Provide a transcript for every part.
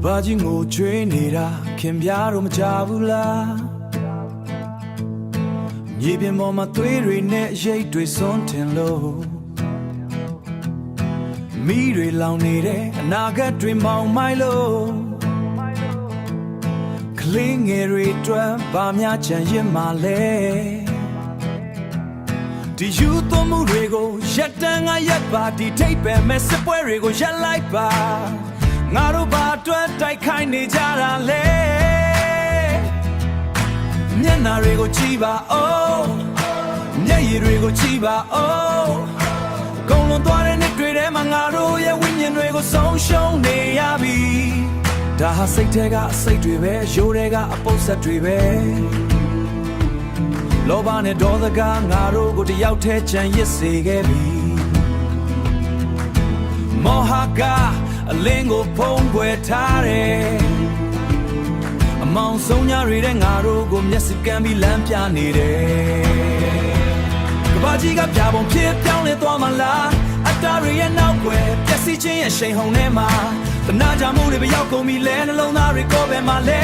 ဘာကြီးငိုကြွေးနေတာခင်ဗျားတို့မကြဘူးလားမြေပြင်ပေါ်မှာသွေးတွေနဲ့ရိတ်တွေစွန်းတင်လို့မိတွေလောင်နေတဲ့အနာဂတ်တွေမောင်မိုက်လို့ကလေးငယ်တွေအတွက်ဘာများကြံရင်မှလဲဒီယူသွမှုတွေကိုရက်တန်းကရက်ပါဒီထိပ်ပဲမဲ့စစ်ပွဲတွေကိုရက်လိုက်ပါငါတို့ဘာအတွက်တိုက်ခိုက်နေကြတာလဲမျက်နှာတွေကိုကြည့်ပါဦးမျက်ရည်တွေကိုကြည့်ပါဦးကုန်လွန်သွားတဲ့နေ့တွေထဲမှာငါတို့ရဲ့ဝိညာဉ်တွေကိုဆုံးရှုံးနေရပြီဒါဟာစိတ်ထဲကအစိတ်တွေပဲရိုးတွေကအပုပ်ဆက်တွေပဲလောဘနဲ့ဒေါသကငါတို့ကိုတယောက်တည်းချန်ရစ်စေခဲ့ပြီမောဟကအလင်းကိုဖုံးကွယ်ထားတယ်အမောင်ဆုံးညတွေတဲ့ငါတို့ကိုမျက်စိကမ်းပြီးလမ်းပြနေတယ်ကဘာကြီးကပြပုံဖြစ်ပြောင်းလဲသွားမှလားအတားတွေရဲ့နောက်ွယ်ပျက်စီးခြင်းရဲ့ရှိန်ဟုန်ထဲမှာတနာကြမှုတွေပဲရောက်ကုန်ပြီလဲနှလုံးသားတွေကိုပဲမှလဲ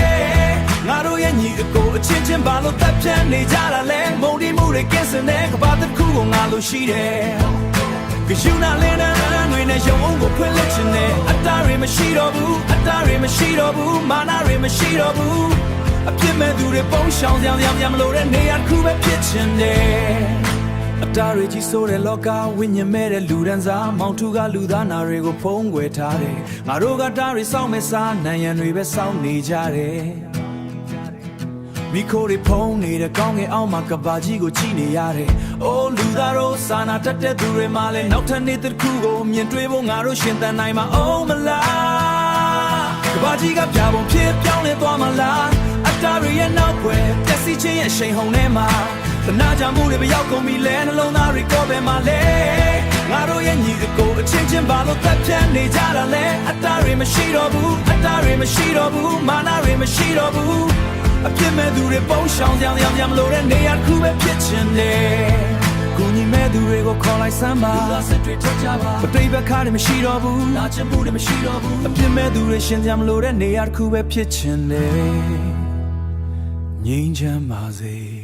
ငါတို့ရဲ့ညီအကိုအချင်းချင်းဘာလို့တပ်ဖြတ်နေကြတာလဲမုန်တီးမှုတွေကင်းစင်တဲ့ကဘာတစ်ခုကိုငါလို့ရှိတယ်ကယူနာလင်းတဲ့တွေနဲ့ရုံအောင်ကိုဖွင့်လက်ချင်တဲ့အတားတွေမရှိတော့ဘူးအတားတွေမရှိတော့ဘူးမာနတွေမရှိတော့ဘူးအပြစ်မဲ့သူတွေပုံရှောင်ကြောင်မလို့တဲ့နေရာတစ်ခုပဲဖြစ်ချင်တယ်အတားတွေကြီးဆိုးတဲ့လောကဝိညာဉ်မဲ့တဲ့လူဒန်းစားမောင်ထုကလူသားနာတွေကိုဖုံးကွယ်ထားတယ်ငါတို့ကတားတွေစောင့်မဲ့စားနံရံတွေပဲစောင့်နေကြတယ်မိခိုးတွေဖုံးနေတဲ့ကောင်းငယ်အောက်မှာကဘာကြီးကိုကြည့်နေရတယ်။အိုးလူသားတို့စာနာတတ်တဲ့သူတွေမှလည်းနောက်ထပ်နေ့တစ်ခုကိုမြင်တွေ့ဖို့ငါတို့ရှင်သန်နိုင်မှာအောင်မလား။ကဘာကြီးကပြပုံဖြစ်ပြောင်းလဲသွားမှလား။အတားတွေရဲ့နောက်ွယ်ပျက်စီးခြင်းရဲ့ရှိန်ဟုန်ထဲမှာတနာကြမှုတွေပဲရောက်ကုန်ပြီလဲနှလုံးသားတွေကိုပဲမှလဲ။ငါတို့ရဲ့ညီအကိုအချင်းချင်းဘာလို့သက်ဖြတ်နေကြတာလဲ။အတားတွေမရှိတော့ဘူးအတားတွေမရှိတော့ဘူးမာနတွေမရှိတော့ဘူးအပြစ်မဲ့သူတွေပုံရှောင်ကြောင်မလို့တဲ့နေရာတစ်ခုပဲဖြစ်ချင်တယ်ကိုညီမဲ့သူတွေကိုခေါ်လိုက်စမ်းပါစစ်တွေထွက်ကြပါပဋိပက္ခတွေမရှိတော့ဘူးနာကျင်မှုတွေမရှိတော့ဘူးအပြစ်မဲ့သူတွေရှင်ကြမလို့တဲ့နေရာတစ်ခုပဲဖြစ်ချင်တယ်ငြိမ်းချမ်းပါစေ